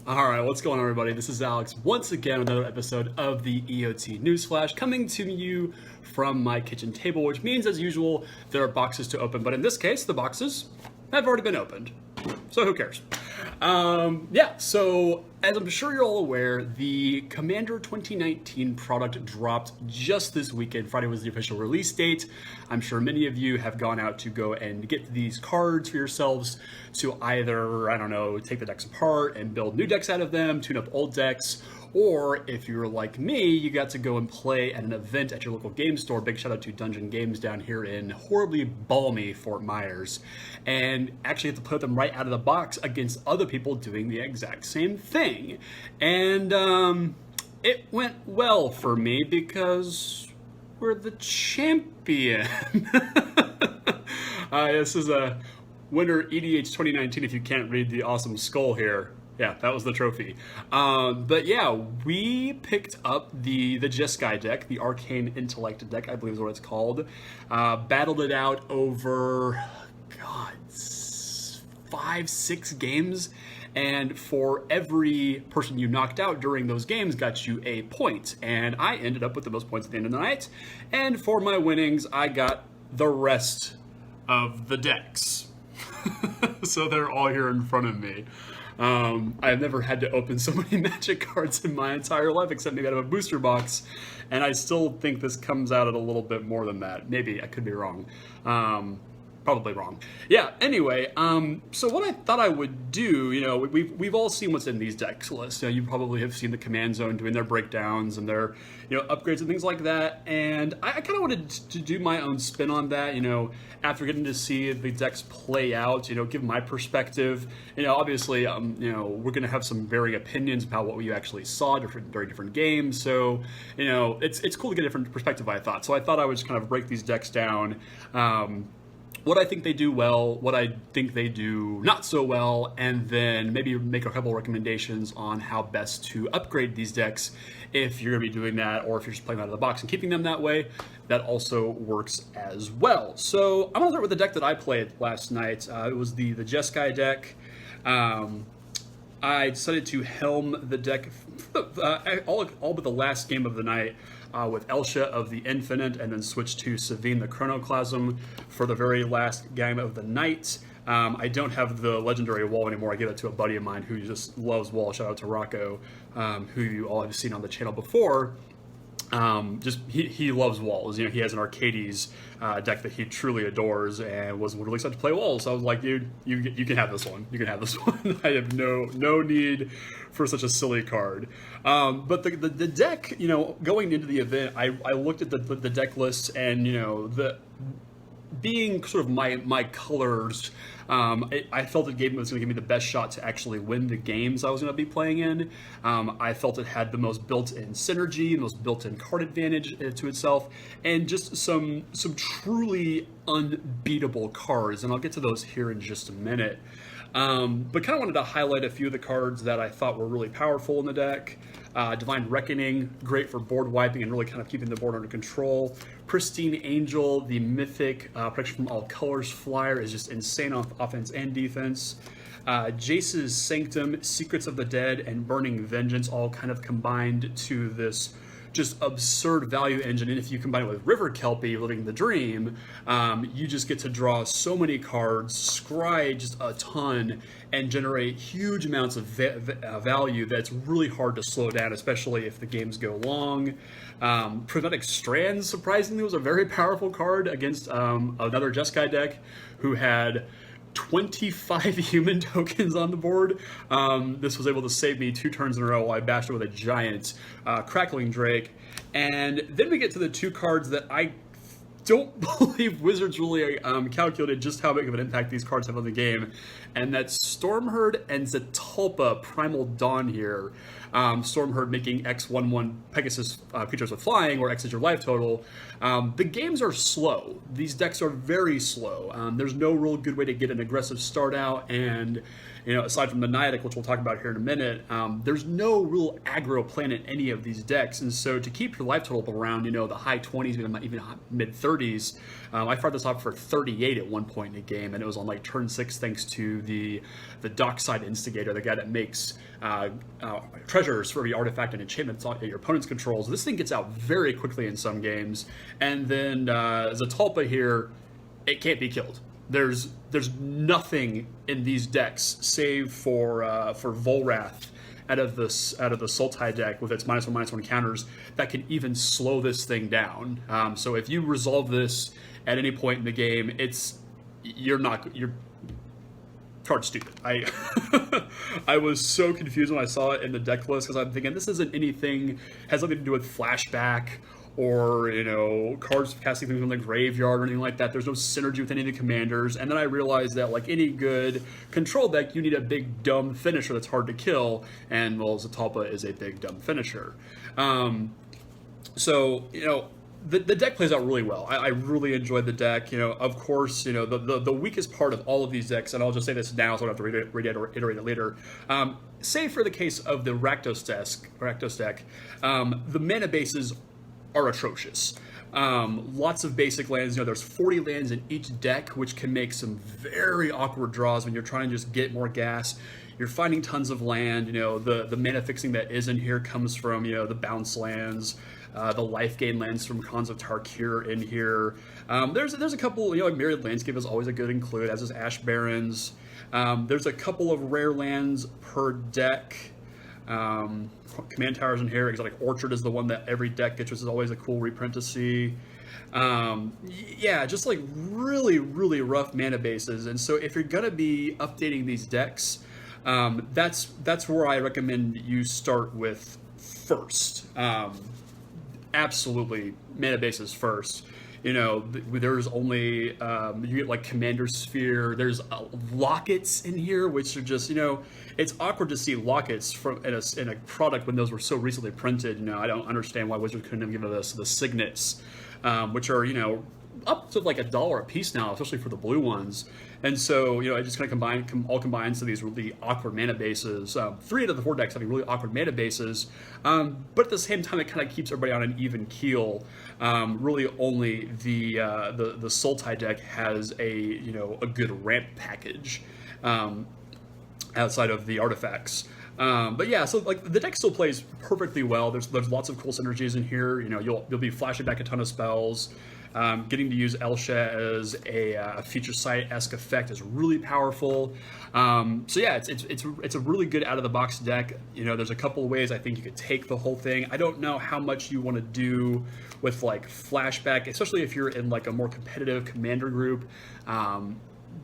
All right, what's going on, everybody? This is Alex once again with another episode of the EOT Newsflash, coming to you from my kitchen table, which means, as usual, there are boxes to open. But in this case, the boxes have already been opened, so who cares? So as I'm sure you're all aware, the Commander 2019 product dropped just this weekend. Friday was the official release date. I'm sure many of you have gone out to go and get these cards for yourselves to either, I don't know, take the decks apart and build new decks out of them, tune up old decks, or if you're like me, you got to go and play at an event at your local game store. Big shout out to Dungeon Games down here in horribly balmy Fort Myers. And actually have to put them right out of the box against other people doing the exact same thing. And it went well for me because we're the champion. This is a winner EDH 2019 if you can't read the awesome skull here. Yeah, that was the trophy. But yeah, we picked up the Jeskai deck, the Arcane Intellect deck, I believe is what it's called. Battled it out over, 5-6 games. And for every person you knocked out during those games got you a point. And I ended up with the most points at the end of the night. And for my winnings, I got the rest of the decks. So they're all here in front of me. I've never had to open so many Magic cards in my entire life, except maybe out of a booster box, and I still think this comes out at a little bit more than that. Maybe, I could be wrong. Probably wrong. Yeah, anyway, so what I thought I would do, we've all seen what's in these decks lists. You probably have seen the Command Zone doing their breakdowns and their, upgrades and things like that, and I kind of wanted to do my own spin on that, after getting to see the decks play out, give my perspective. Obviously, we're going to have some varying opinions about what we actually saw during different games, so, it's cool to get a different perspective, I thought. So I thought I would just kind of break these decks down, what I think they do well, what I think they do not so well, and then maybe make a couple recommendations on how best to upgrade these decks if you're going to be doing that, or if you're just playing them out of the box and keeping them that way. That also works as well. So I'm going to start with the deck that I played last night. It was the Jeskai deck. I decided to helm the deck all but the last game of the night with Elsha of the Infinite, and then switch to Savine the Chronoclasm for the very last game of the night. I don't have the legendary wall anymore. I gave it to a buddy of mine who just loves wall. Shout out to Rocco, who you all have seen on the channel before. He loves walls. He has an Arcades deck that he truly adores, and was really excited to play walls. So I was like, dude, you can have this one. You can have this one. I have no need for such a silly card. But the deck, going into the event, I looked at the deck list, and the being sort of my colors, I felt it was going to give me the best shot to actually win the games I was going to be playing in. I felt it had the most built-in synergy, the most built-in card advantage to itself, and just some truly unbeatable cards. And I'll get to those here in just a minute. But kind of wanted to highlight a few of the cards that I thought were really powerful in the deck. Divine Reckoning, great for board wiping and really kind of keeping the board under control. Pristine Angel, the mythic protection from all colors flyer, is just insane on offense and defense. Jace's Sanctum, Secrets of the Dead, and Burning Vengeance all kind of combined to this just absurd value engine. And if you combine it with River Kelpie, Living the Dream, you just get to draw so many cards, scry just a ton, and generate huge amounts of value that's really hard to slow down, especially if the games go long. Prophetic Strands, surprisingly, was a very powerful card against another Jeskai deck who had 25 human tokens on the board. This was able to save me 2 turns in a row while I bashed it with a giant Crackling Drake. And then we get to the 2 cards that I don't believe Wizards really calculated just how big of an impact these cards have on the game. And that's Stormherd and Zetalpa Primal Dawn here. Stormherd making X11 Pegasus creatures with flying, or X is your life total. The games are slow. These decks are very slow. There's no real good way to get an aggressive start out, and aside from the Niantic, which we'll talk about here in a minute, there's no real aggro plan in any of these decks. And so to keep your life total around, the high 20s, even mid 30s, I fired this off for 38 at one point in the game, and it was on like turn 6 thanks to the Dockside Instigator, the guy that makes treasures for every artifact and enchantment that your opponent's controls. This thing gets out very quickly in some games. And then Zatalpa here, it can't be killed. There's nothing in these decks save for Volrath out of the Sultai deck with its -1/-1 counters that can even slow this thing down. So if you resolve this at any point in the game, you're card stupid. I was so confused when I saw it in the deck list because I'm thinking this isn't anything, has nothing to do with flashback or cards casting things from the graveyard or anything like that. There's no synergy with any of the commanders. And then I realized that like any good control deck, you need a big dumb finisher that's hard to kill, and well, Zatalpa is a big dumb finisher. So the deck plays out really well. I really enjoyed the deck. Of course, the weakest part of all of these decks, and I'll just say this now so I don't have to reiterate it later, save for the case of the Rakdos deck, the mana bases are atrocious. Lots of basic lands. There's 40 lands in each deck, which can make some very awkward draws when you're trying to just get more gas. You're finding tons of land. The mana fixing that is in here comes from the bounce lands, the life gain lands from Khans of Tarkir in here. There's a couple. Like Myriad Landscape is always a good include, as is Ash Barrens. There's a couple of rare lands per deck. Command Towers in here. Exotic Orchard is the one that every deck gets, which is always a cool reprint to see. Yeah, just like really, really rough mana bases. And so if you're gonna be updating these decks, that's where I recommend you start with first. Absolutely, mana bases first. There's only you get like Commander Sphere. There's lockets in here, which are just it's awkward to see lockets in a product when those were so recently printed. I don't understand why Wizards couldn't have given us the signets, which are up to like $1 a piece now, especially for the blue ones. And so, it just kind of all combines to these really awkward mana bases. 3 out of the 4 decks having really awkward mana bases, but at the same time, it kind of keeps everybody on an even keel. Really, only the Sultai deck has a good ramp package outside of the artifacts. But yeah, so like the deck still plays perfectly well. There's lots of cool synergies in here. You'll be flashing back a ton of spells. Getting to use Elsha as a feature site-esque effect is really powerful. So yeah, it's a really good out of the box deck. There's a couple of ways I think you could take the whole thing. I don't know how much you want to do with like flashback, especially if you're in like a more competitive commander group.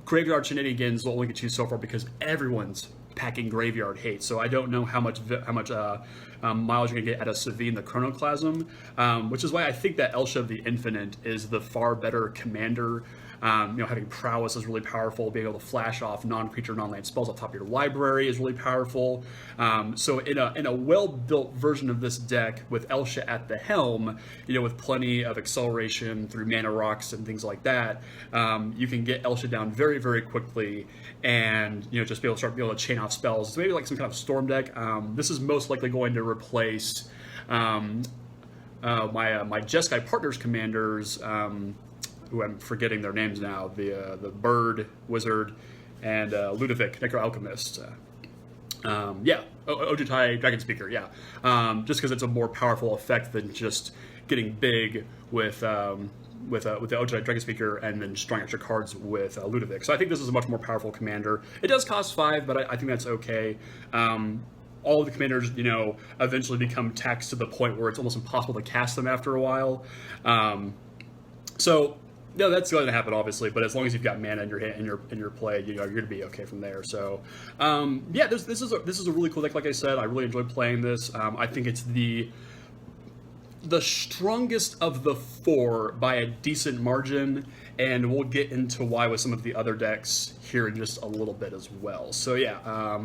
Graveyard Shenanigans will only get you so far because everyone's packing Graveyard Hate. So I don't know how much mileage you're gonna get out of Savine the Chronoclasm, which is why I think that Elsha of the Infinite is the far better commander. Having prowess is really powerful. Being able to flash off non-creature, non-land spells on top of your library is really powerful. So in a well-built version of this deck with Elsha at the helm, with plenty of acceleration through mana rocks and things like that, you can get Elsha down very, very quickly, and just be able to chain off spells. So maybe like some kind of storm deck. This is most likely going to replace my Jeskai Partners commanders. Who I'm forgetting their names now, the Bird Wizard and Ludovic Necro Alchemist. Ojutai Dragon Speaker, yeah. Just because it's a more powerful effect than just getting big with the Ojutai Dragon Speaker and then just drawing extra cards with Ludovic. So I think this is a much more powerful commander. It does cost 5, but I think that's okay. All of the commanders, eventually become taxed to the point where it's almost impossible to cast them after a while. No, that's going to happen, obviously. But as long as you've got mana in your hand, in your play, you're going to be okay from there. So, this is a really cool deck. Like I said, I really enjoyed playing this. I think it's the strongest of the 4 by a decent margin, and we'll get into why with some of the other decks here in just a little bit as well. So yeah,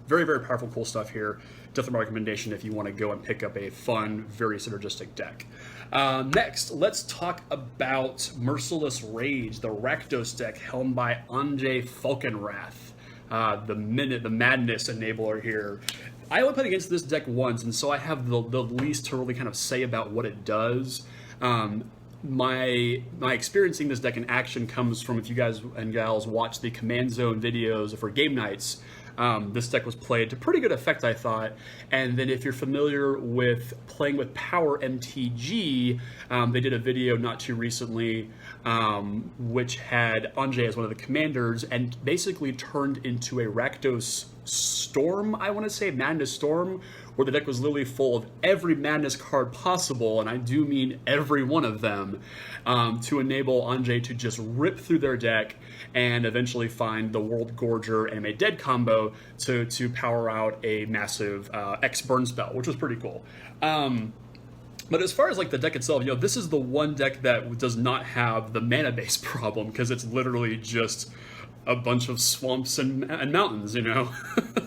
very, very powerful, cool stuff here. Definitely my recommendation if you want to go and pick up a fun, very synergistic deck. Next, let's talk about Merciless Rage, the Rakdos deck helmed by Anjay Falkenrath. the madness enabler here. I only played against this deck once, and so I have the least to really kind of say about what it does. My experiencing this deck in action comes from, if you guys and gals watch the Command Zone videos for game nights, this deck was played to pretty good effect, I thought. And then if you're familiar with playing with Power MTG, they did a video not too recently which had Anjay as one of the commanders and basically turned into a Rakdos Storm, I want to say, Madness Storm, where the deck was literally full of every Madness card possible, and I do mean every one of them, to enable Anjay to just rip through their deck and eventually find the World Gorger and a Dead combo to power out a massive X burn spell, which was pretty cool. But as far as like the deck itself, this is the one deck that does not have the mana base problem, because it's literally just a bunch of swamps and mountains.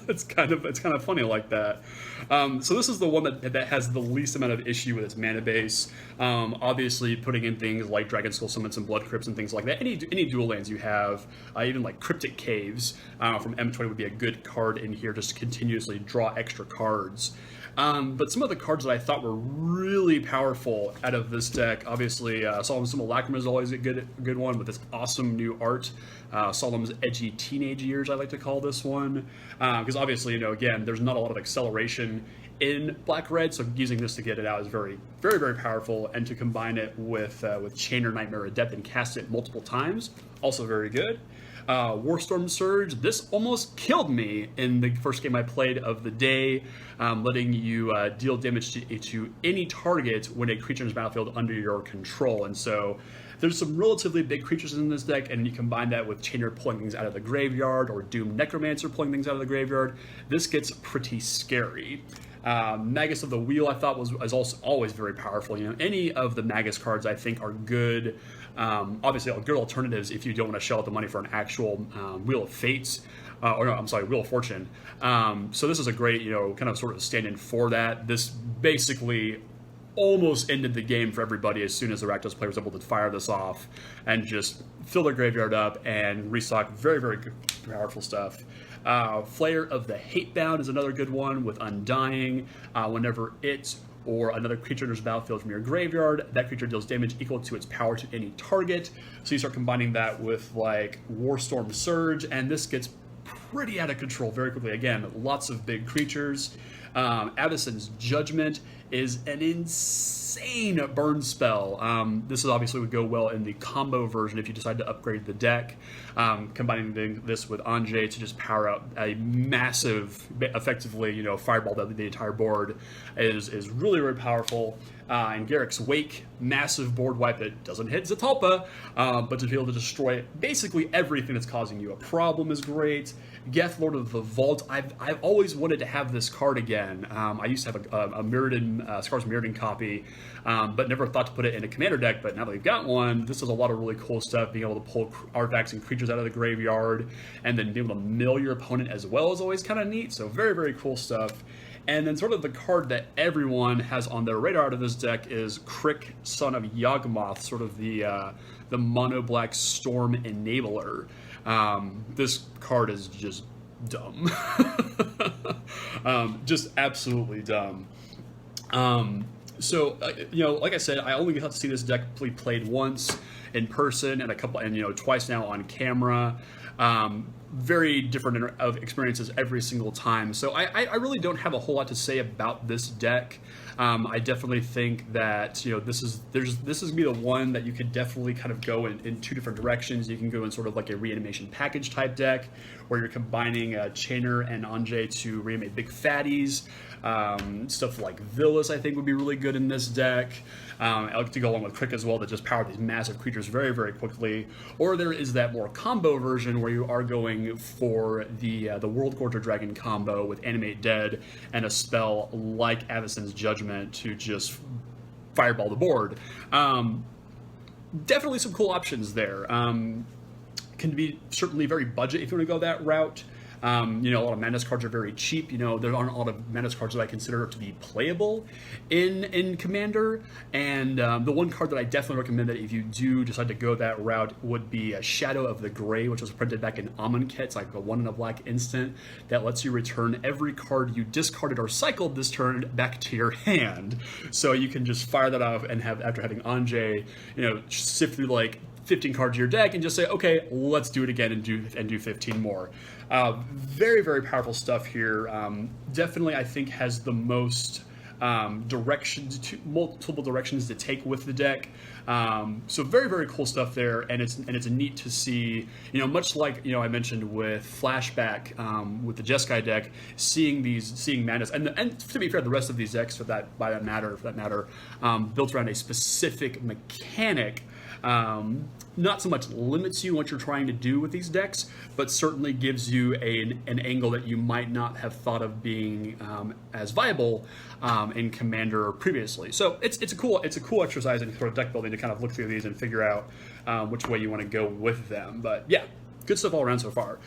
It's kind of funny like that. So this is the one that has the least amount of issue with its mana base. Obviously, putting in things like Dragon Skull Summons and Blood Crypts and things like that. Any dual lands you have, even like Cryptic Caves from M20 would be a good card in here, just to continuously draw extra cards. But some of the cards that I thought were really powerful out of this deck, obviously, Solemn's Simulacrum is always a good one with this awesome new art. Solemn's Edgy Teenage Years, I like to call this one, because obviously, again, there's not a lot of acceleration in Black-Red, so using this to get it out is very, very, very powerful, and to combine it with Chainer Nightmare Adept and cast it multiple times, also very good. Warstorm Surge, this almost killed me in the first game I played of the day, letting you deal damage to any target when a creature is battlefield under your control. And so there's some relatively big creatures in this deck, and you combine that with Chainer pulling things out of the graveyard, or Doom Necromancer pulling things out of the graveyard, this gets pretty scary. Magus of the Wheel I thought was also always very powerful. Any of the Magus cards I think are good. Obviously, good alternatives if you don't want to shell out the money for an actual Wheel of Fates, Wheel of Fortune. So this is a great, kind of sort of stand-in for that. This basically almost ended the game for everybody as soon as the Rakdos player was able to fire this off and just fill their graveyard up and restock. Very, very good, powerful stuff. Flayer of the Hatebound is another good one with Undying. Whenever it or another creature enters the battlefield from your graveyard, that creature deals damage equal to its power to any target. So you start combining that with like Warstorm Surge, and this gets pretty out of control very quickly. Again, lots of big creatures. Addison's Judgment is an insane burn spell. This is obviously would go well in the combo version if you decide to upgrade the deck. Combining this with Anjay to just power out a massive, effectively, fireball the entire board is really, really powerful. And Garrick's Wake, massive board wipe that doesn't hit Zatalpa, but to be able to destroy basically everything that's causing you a problem is great. Geth, Lord of the Vault, I've always wanted to have this card again. I used to have a Mirrodin, Scars of Mirrodin copy, but never thought to put it in a commander deck, but now that we've got one, this does a lot of really cool stuff, being able to pull artifacts and creatures out of the graveyard, and then being able to mill your opponent as well is always kind of neat, so very, very cool stuff. And then sort of the card that everyone has on their radar out of this deck is Crick, Son of Yawgmoth, sort of the mono-black Storm Enabler. This card is just dumb. Just absolutely dumb. So, like I said, I only got to see this deck played once in person and twice now on camera. Very different of experiences every single time. So I really don't have a whole lot to say about this deck. I definitely think that this is gonna be the one that you could definitely kind of go in two different directions. You can go in sort of like a reanimation package type deck where you're combining Chainer and Anjay to reanimate big fatties. Stuff like Villas I think would be really good in this deck. I like to go along with Crick as well that just power these massive creatures very, very quickly. Or there is that more combo version where you are going for the World Gorger Dragon combo with Animate Dead and a spell like Avacyn's Judgment to just fireball the board. Definitely some cool options there. Can be certainly very budget if you want to go that route. You know, a lot of Madness cards are very cheap. You know, there aren't a lot of Madness cards that I consider to be playable in Commander. And the one card that I definitely recommend that if you do decide to go that route would be a Shadow of the Grey, which was printed back in Amonkhet. It's like a 1 in a black instant that lets you return every card you discarded or cycled this turn back to your hand. So you can just fire that off and have, after having Anjay, you know, sift through like 15 cards of your deck and just say, okay, let's do it again and do 15 more. Very, very powerful stuff here. Definitely, I think, has the most multiple directions to take with the deck. So very, very cool stuff there, and it's neat to see, you know, much like, you know, I mentioned with Flashback, with the Jeskai deck, seeing Madness, and to be fair, the rest of these decks for that matter, built around a specific mechanic. Not so much limits you in what you're trying to do with these decks, but certainly gives you an angle that you might not have thought of being as viable in Commander previously. So it's a cool exercise in sort of deck building to kind of look through these and figure out which way you want to go with them. But yeah, good stuff all around so far.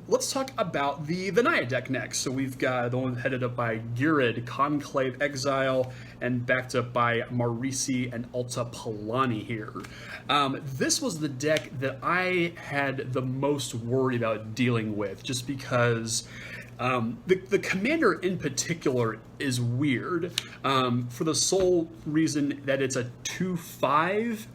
Let's talk about the Naya deck next. So we've got the one headed up by Girid, Conclave Exile, and backed up by Marisi and Alta Palani here. This was the deck that I had the most worry about dealing with, just because the commander in particular is weird, for the sole reason that it's a 2/5.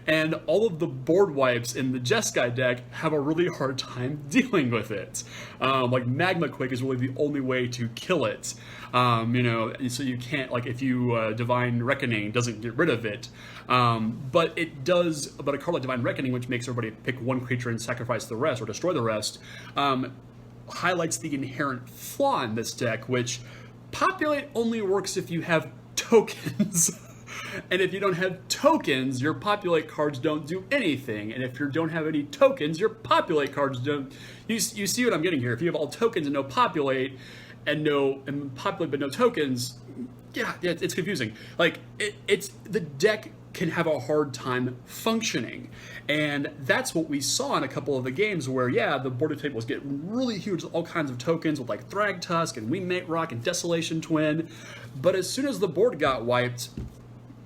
And all of the board wipes in the Jeskai deck have a really hard time dealing with it. Like Magma Quake is really the only way to kill it. You know, so you can't, like, if you Divine Reckoning doesn't get rid of it. But it does, but a card like Divine Reckoning, which makes everybody pick one creature and sacrifice the rest or destroy the rest, highlights the inherent flaw in this deck, which Populate only works if you have tokens. And if you don't have tokens, your Populate cards don't do anything. And if you don't have any tokens, your Populate cards don't. You see what I'm getting here? If you have all tokens and no Populate, and Populate but no tokens, yeah, it's confusing. Like it's the deck can have a hard time functioning, and that's what we saw in a couple of the games where, yeah, the board table was getting really huge with all kinds of tokens with like Thragtusk and Wingmate Rock and Desolation Twin, but as soon as the board got wiped,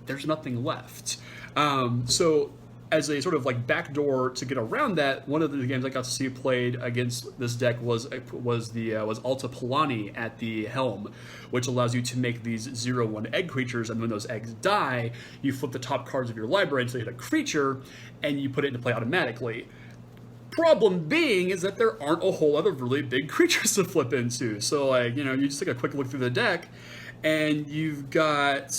there's nothing left. So as a sort of like backdoor to get around that, one of the games I got to see played against this deck was Alta Palani at the helm, which allows you to make these 0/1 egg creatures, and when those eggs die, you flip the top cards of your library until you hit a creature, and you put it into play automatically. Problem being is that there aren't a whole lot of really big creatures to flip into. So, like, you know, you just take a quick look through the deck, and you've got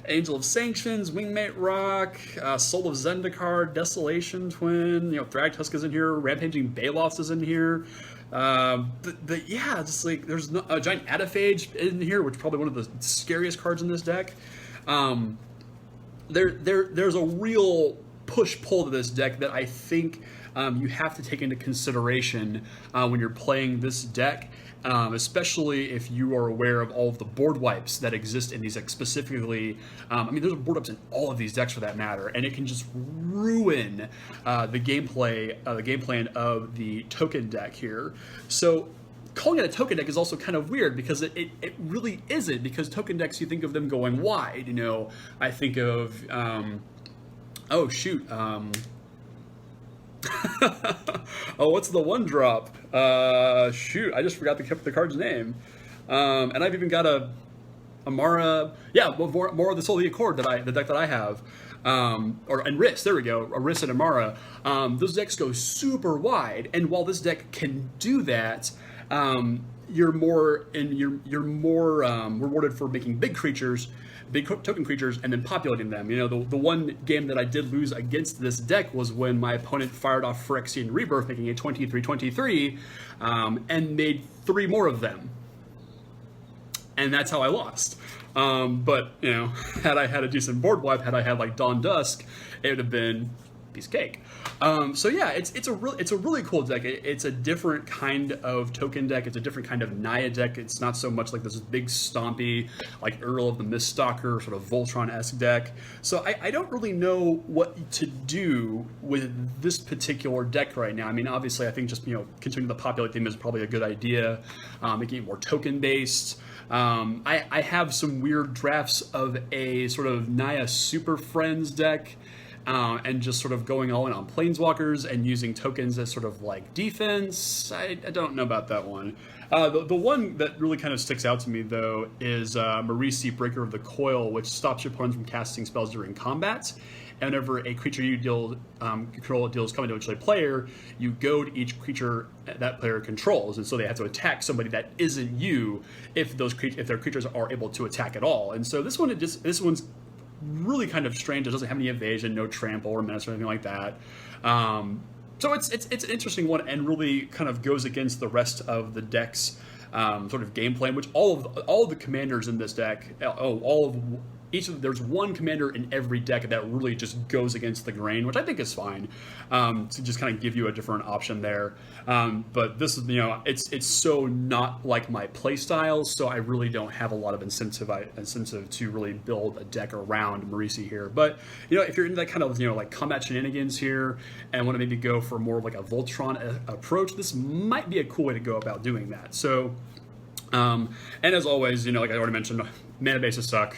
Angel of Sanctions, Wingmate Rock, Soul of Zendikar, Desolation Twin, you know, Thragtusk is in here, Rampaging Baloths is in here. But yeah, just like there's a giant Adaphage in here, which is probably one of the scariest cards in this deck. There's a real push-pull to this deck that I think you have to take into consideration when you're playing this deck. Especially if you are aware of all of the board wipes that exist in these decks specifically. I mean, there's board wipes in all of these decks for that matter, and it can just ruin the game plan of the token deck here. So calling it a token deck is also kind of weird because it really isn't, because token decks, you think of them going wide. You know, I think of, oh, what's the one drop? Shoot, I just forgot the card's name. And I've even got a Mara, yeah, more of the Soul of the Accord, the deck that I have. And Riss, there we go, a Riss and a Mara. Those decks go super wide, and while this deck can do that, you're more rewarded for making big creatures, big token creatures, and then populating them. You know, the one game that I did lose against this deck was when my opponent fired off Phyrexian Rebirth, making a 23/23, and made 3 more of them. And that's how I lost. But, you know, had I had a decent board wipe, had I had like Dawn Dusk, it would have been piece of cake. So yeah, it's a really cool deck. It's a different kind of token deck. It's a different kind of Naya deck. It's not so much like this big stompy, like Earl of the Miststalker sort of Voltron-esque deck. So I don't really know what to do with this particular deck right now. I mean, obviously, I think just continuing the popular theme is probably a good idea. Making it more token based. I have some weird drafts of a sort of Naya Super Friends deck, and just sort of going all in on Planeswalkers and using tokens as sort of like defense. I don't know about that one. The one that really kind of sticks out to me, though, is Marisi, Breaker of the Coil, which stops your opponent from casting spells during combat. And whenever a creature you control deals combat to a player, you goad each creature that player controls, and so they have to attack somebody that isn't you if their creatures are able to attack at all. And so this one's really kind of strange. It doesn't have any evasion, no trample or menace or anything like that. So it's an interesting one, and really kind of goes against the rest of the deck's sort of game plan, which all of the commanders in this deck, there's one commander in every deck that really just goes against the grain, which I think is fine, to just kind of give you a different option there. But this is, it's so not like my play style, so I really don't have a lot of incentive to really build a deck around Marisi here. But, if you're into that kind of, like combat shenanigans here and want to maybe go for more of like a Voltron approach, this might be a cool way to go about doing that. So, and as always, like I already mentioned, mana bases suck.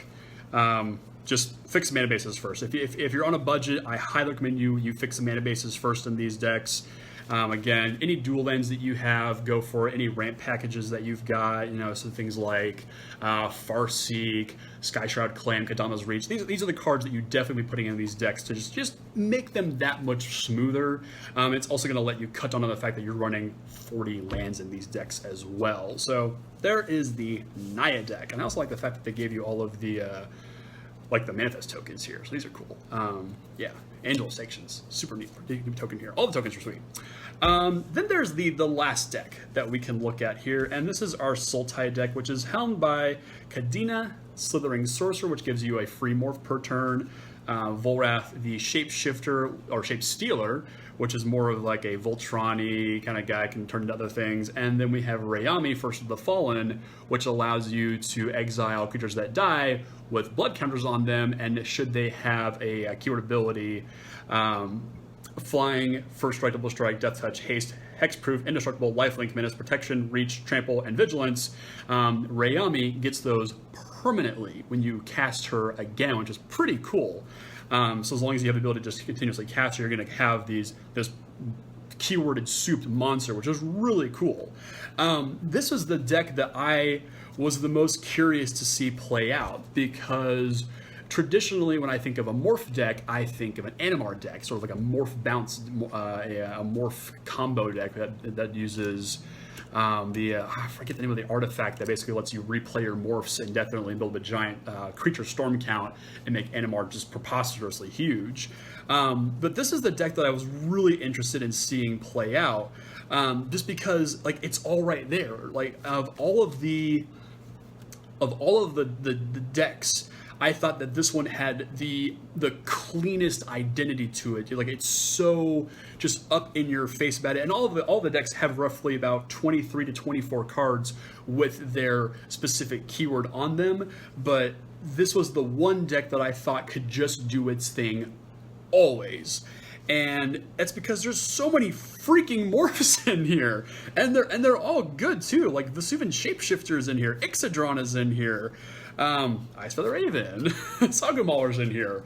Just fix mana bases first. If you're on a budget, I highly recommend you fix the mana bases first in these decks. Again, any dual lands that you have, go for it. Any ramp packages that you've got, so things like Farseek, Skyshroud Clan, Kadama's Reach. These are the cards that you definitely be putting in these decks to just make them that much smoother. It's also going to let you cut down on the fact that you're running 40 lands in these decks as well. So there is the Naya deck, and I also like the fact that they gave you all of the like the manifest tokens here, so these are cool. Yeah, Angel Sanctions, super neat token here. All the tokens are sweet. Then there's the last deck that we can look at here, and this is our Sultai deck, which is helmed by Kadena, Slithering Sorcerer, which gives you a free morph per turn. Volrath, the Shapeshifter, or Shape Stealer, which is more of like a Voltron-y kind of guy, can turn into other things. And then we have Rayami, First of the Fallen, which allows you to exile creatures that die with blood counters on them, and should they have a keyword ability, flying, first strike, double strike, death touch, haste, hexproof, indestructible, lifelink, menace, protection, reach, trample, and vigilance, Rayami gets those permanently when you cast her again, which is pretty cool. So as long as you have the ability to just continuously cast her, you're going to have this keyworded souped monster, which is really cool. This was the deck that I was the most curious to see play out, because traditionally when I think of a morph deck, I think of an Animar deck, sort of like a morph bounce, a morph combo deck that uses I forget the name of the artifact that basically lets you replay your morphs indefinitely and build a giant creature storm count and make Animar just preposterously huge. But this is the deck that I was really interested in seeing play out, just because like it's all right there. Like of all of the decks, I thought that this one had the cleanest identity to it. Like it's so just up in your face about it. And all the decks have roughly about 23 to 24 cards with their specific keyword on them. But this was the one deck that I thought could just do its thing always. And that's because there's so many freaking morphs in here, and they're all good too. Like the Vesuvian Shapeshifter's in here, Ixodron is in here, Ice Feather Raven, Sagamoller's in here.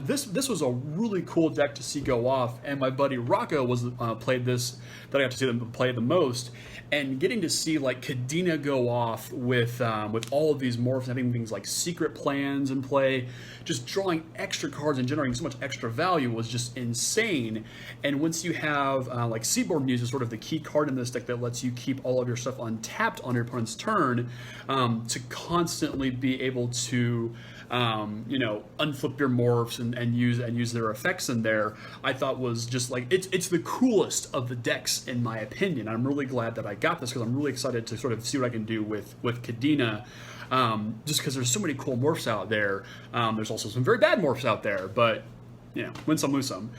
This was a really cool deck to see go off, and my buddy Rocco was played this, that I got to see them play the most, and getting to see like Kadena go off with all of these morphs, having things like secret plans in play, just drawing extra cards and generating so much extra value was just insane. And once you have like Seaboard Muse is sort of the key card in this deck that lets you keep all of your stuff untapped on your opponent's turn, to constantly be able to unflip your morphs and use their effects in there, I thought was just like it's the coolest of the decks in my opinion. I'm really glad that I got this because I'm really excited to sort of see what I can do with Kadena, just because there's so many cool morphs out there. There's also some very bad morphs out there, but win some, lose some.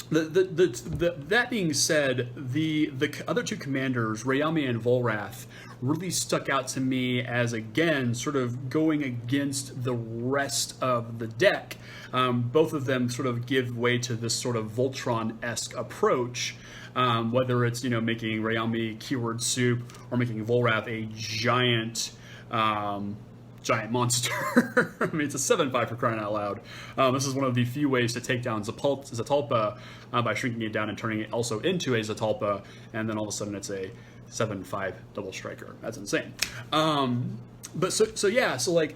That being said, the other two commanders, Rayami and Volrath, really stuck out to me as, again, sort of going against the rest of the deck. Both of them sort of give way to this sort of Voltron-esque approach, whether it's, making Rayami keyword soup or making Volrath a giant monster. I mean, it's a 7/5 for crying out loud. This is one of the few ways to take down Zatalpa by shrinking it down and turning it also into a Zatalpa, and then all of a sudden it's a 7/5 double striker. That's insane. But so like,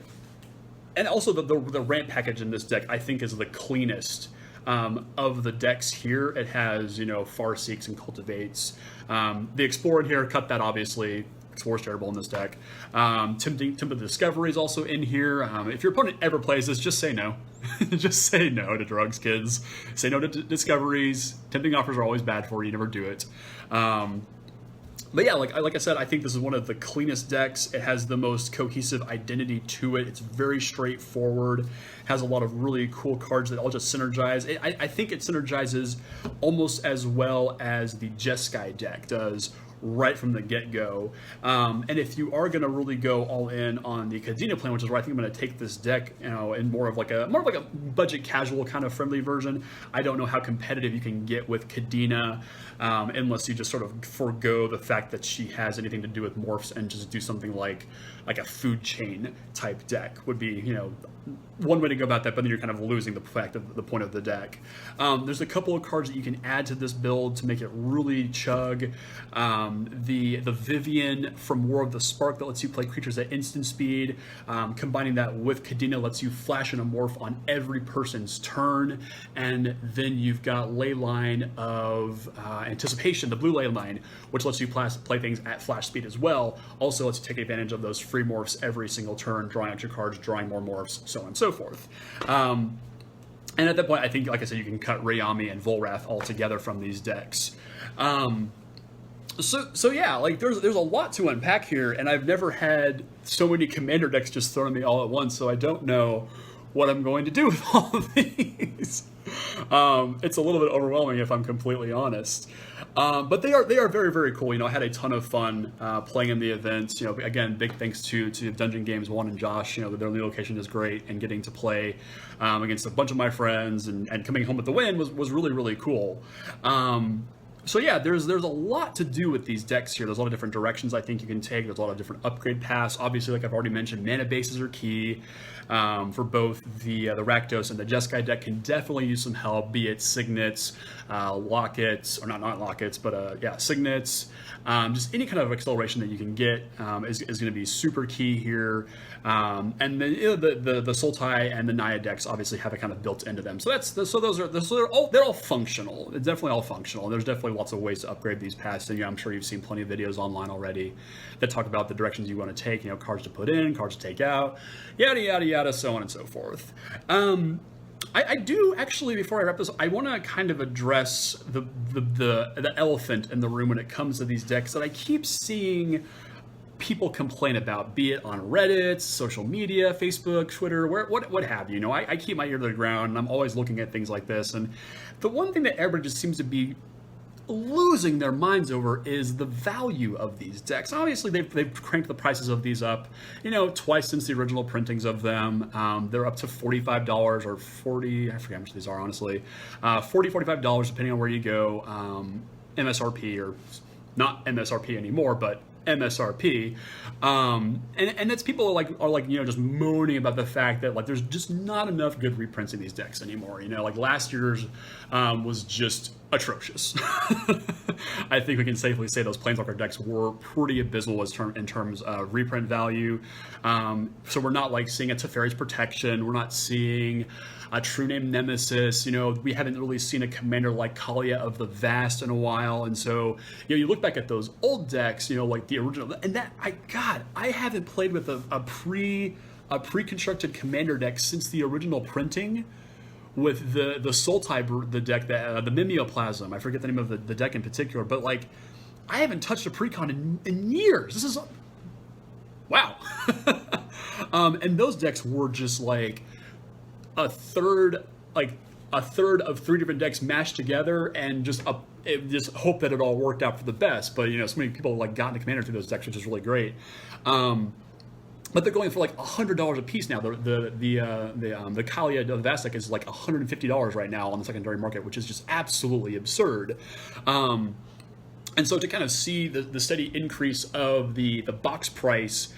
and also the ramp package in this deck I think is the cleanest of the decks here. It has Farseeks and Cultivates. The Explorer in here, cut that obviously. Explorer's terrible in this deck. Temple Discovery is also in here. If your opponent ever plays this, just say no. Just say no to drugs, kids. Say no to discoveries. Tempting offers are always bad for you. Never do it. But yeah, like I said, I think this is one of the cleanest decks. It has the most cohesive identity to it. It's very straightforward. Has a lot of really cool cards that all just synergize. I think it synergizes almost as well as the Jeskai deck does right from the get-go. And if you are going to really go all in on the Kadena plan, which is where I think I'm going to take this deck, in more of like a budget casual kind of friendly version. I don't know how competitive you can get with Kadena unless you just sort of forego the fact that she has anything to do with morphs and just do something like a food chain type deck would be, one way to go about that, but then you're kind of losing the fact of the point of the deck. There's a couple of cards that you can add to this build to make it really chug. The Vivian from War of the Spark that lets you play creatures at instant speed. Combining that with Kadena lets you flash and a morph on every person's turn. And then you've got Leyline of Anticipation, the blue Leyline, which lets you play things at flash speed as well. Also lets you take advantage of those free morphs every single turn, drawing extra cards, drawing more morphs, so on and so forth. And at that point, I think, like I said, you can cut Rayami and Volrath all together from these decks. So yeah, like there's a lot to unpack here, and I've never had so many commander decks just thrown at me all at once, so I don't know what I'm going to do with all of these. It's a little bit overwhelming if I'm completely honest. But they are very, very cool. I had a ton of fun playing in the events. Again, big thanks to Dungeon Games 1 and Josh. Their new location is great, and getting to play against a bunch of my friends and coming home with the win was really, really cool. So yeah, there's a lot to do with these decks here. There's a lot of different directions I think you can take. There's a lot of different upgrade paths. Obviously, like I've already mentioned, mana bases are key for both the Rakdos and the Jeskai deck. Can definitely use some help, be it Signets, Lockets, or not Lockets, but Signets. Just any kind of acceleration that you can get is going to be super key here. And then the Sultai and the Naya decks obviously have it kind of built into them. So they're all functional. It's definitely all functional. There's definitely lots of ways to upgrade these paths. And I'm sure you've seen plenty of videos online already that talk about the directions you want to take. Cards to put in, cards to take out, yada yada yada, so on and so forth. I do actually, before I wrap this, I want to kind of address the elephant in the room when it comes to these decks that I keep seeing people complain about, be it on Reddit, social media, Facebook, Twitter, what have you. I keep my ear to the ground, and I'm always looking at things like this. And the one thing that everybody just seems to be losing their minds over is the value of these decks. Obviously, they've cranked the prices of these up, twice since the original printings of them. They're up to $45 or $40. I forget how much these are, honestly. $45 depending on where you go. MSRP, or not MSRP anymore, but MSRP, and it's people are just moaning about the fact that there's just not enough good reprints in these decks anymore. Last year's was just atrocious. I think we can safely say those Planeswalker decks were pretty abysmal in terms of reprint value. So we're not seeing a Teferi's Protection. We're not seeing a True Name Nemesis. We haven't really seen a commander like Kalia of the Vast in a while. And so, you look back at those old decks, like the original, and I haven't played with a pre-constructed commander deck since the original printing with the Sultai, the deck, the Mimeoplasm. I forget the name of the deck in particular, but I haven't touched a precon in years. This is wow. And those decks were just a third like a third of 3 different decks mashed together and just hope that it all worked out for the best. But so many people like got into Commander through those decks, which is really great. But they're going for like $100 a piece now. The Kalia of the Vast deck is like $150 right now on the secondary market, which is just absolutely absurd. And so to kind of see the steady increase of the box price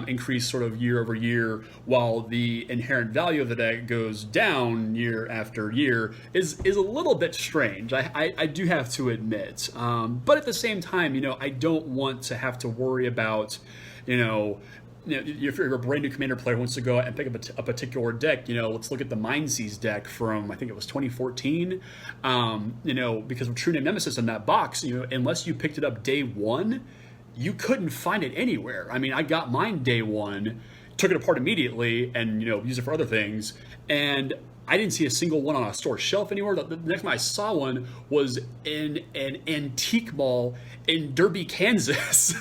increase sort of year over year, while the inherent value of the deck goes down year after year, is a little bit strange. I do have to admit. But at the same time, I don't want to have to worry about, if you're a brand new Commander player who wants to go out and pick up a particular deck, let's look at the Mindseize deck from, I think it was 2014, because of True Name Nemesis in that box, unless you picked it up day one, you couldn't find it anywhere. I mean, I got mine day one, took it apart immediately, and, used it for other things, and I didn't see a single one on a store shelf anywhere. The next time I saw one was in an antique mall in Derby, Kansas.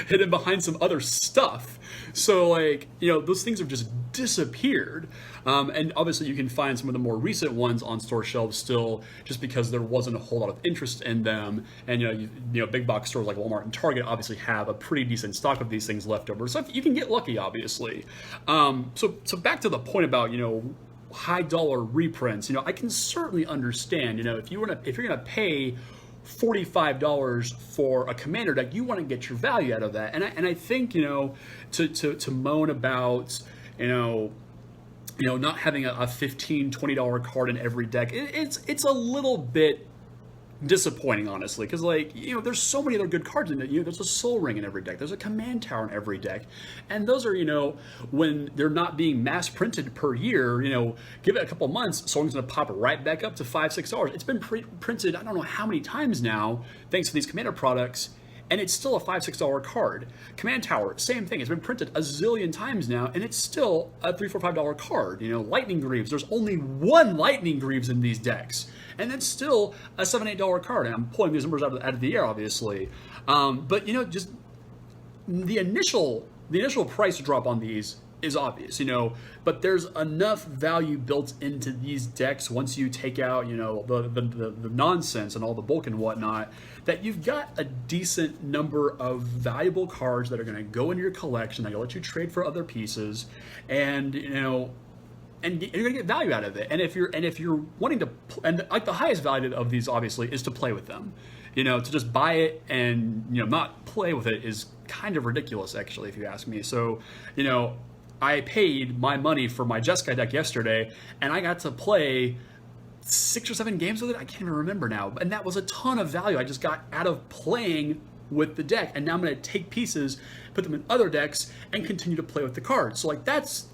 Hidden behind some other stuff. So those things have just disappeared. And obviously you can find some of the more recent ones on store shelves still, just because there wasn't a whole lot of interest in them. And big box stores like Walmart and Target obviously have a pretty decent stock of these things left over. So you can get lucky, obviously. So back to the point about, high dollar reprints, I can certainly understand, if you're gonna pay $45 for a Commander deck, you want to get your value out of that. And I think, to moan about, not having a $15, $20 card in every deck, it's a little bit disappointing, honestly, because there's so many other good cards in it. There's a Soul Ring in every deck, there's a Command Tower in every deck, and those are when they're not being mass printed per year, give it a couple months, Soul Ring's gonna pop right back up to $5-6. It's been printed I don't know how many times now thanks to these Commander products, and it's still a $5-6 card. Command Tower, same thing. It's been printed a zillion times now, and it's still a $3-4-5 card. Lightning Greaves. There's only one Lightning Greaves in these decks, and that's still a $7-8 card. And I'm pulling these numbers out of the air, obviously. But just the initial price drop on these is obvious, but there's enough value built into these decks once you take out, the nonsense and all the bulk and whatnot, that you've got a decent number of valuable cards that are going to go into your collection, that will let you trade for other pieces, and and you're gonna get value out of it. And if you're wanting to, and the highest value of these obviously is to play with them. To just buy it and not play with it is kind of ridiculous, actually, if you ask me. So I paid my money for my Jeskai deck yesterday, and I got to play 6 or 7 games with it. I can't even remember now, and that was a ton of value I just got out of playing with the deck. And now I'm going to take pieces, put them in other decks, and continue to play with the cards. So that's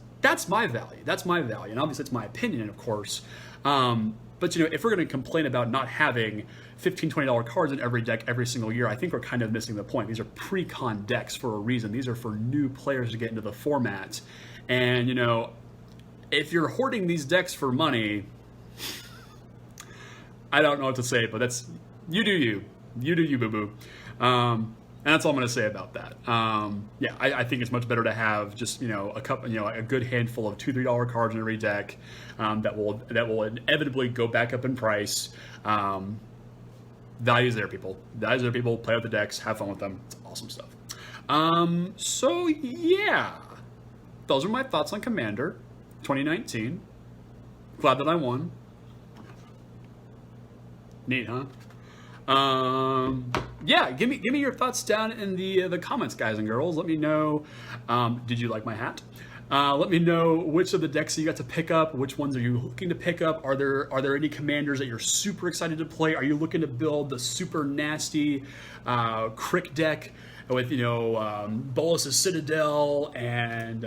my value. That's my value, and obviously it's my opinion, of course. But if we're going to complain about not having $15, $20 cards in every deck every single year, I think we're kind of missing the point. These are pre-con decks for a reason. These are for new players to get into the format. And, if you're hoarding these decks for money, I don't know what to say, but that's, you do you. You do you, boo-boo. And that's all I'm going to say about that. I think it's much better to have just a good handful of $2, $3 cards in every deck that will inevitably go back up in price. Value's there, people. Value's there, people. Play with the decks, have fun with them. It's awesome stuff. So yeah, those are my thoughts on Commander 2019. Glad that I won. Neat, huh? Yeah, give me your thoughts down in the comments, guys and girls. Let me know, did you like my hat? Let me know which of the decks you got to pick up. Which ones are you looking to pick up? Are there any commanders that you're super excited to play? Are you looking to build the super nasty Crick deck with Bolas' Citadel and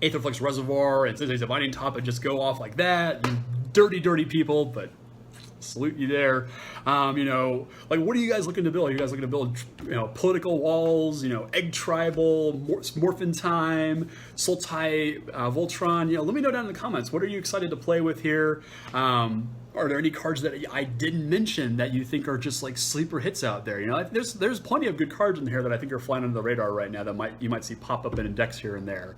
Aetherflux Reservoir and Cincinnati Dividing Top and just go off like that? You dirty people, but salute you there. What are you guys looking to build? Are you guys looking to build, political walls, egg tribal, Morphin Time, Sultai, Voltron? Let me know down in the comments. What are you excited to play with here? Or Are there any cards that I didn't mention that you think are just like sleeper hits out there? You know, there's plenty of good cards in here that I think are flying under the radar right now that you might see pop up in decks here and there.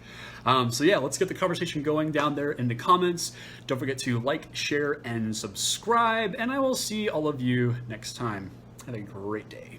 So yeah, let's get the conversation going down there in the comments. Don't forget to like, share, and subscribe, and I will see all of you next time. Have a great day.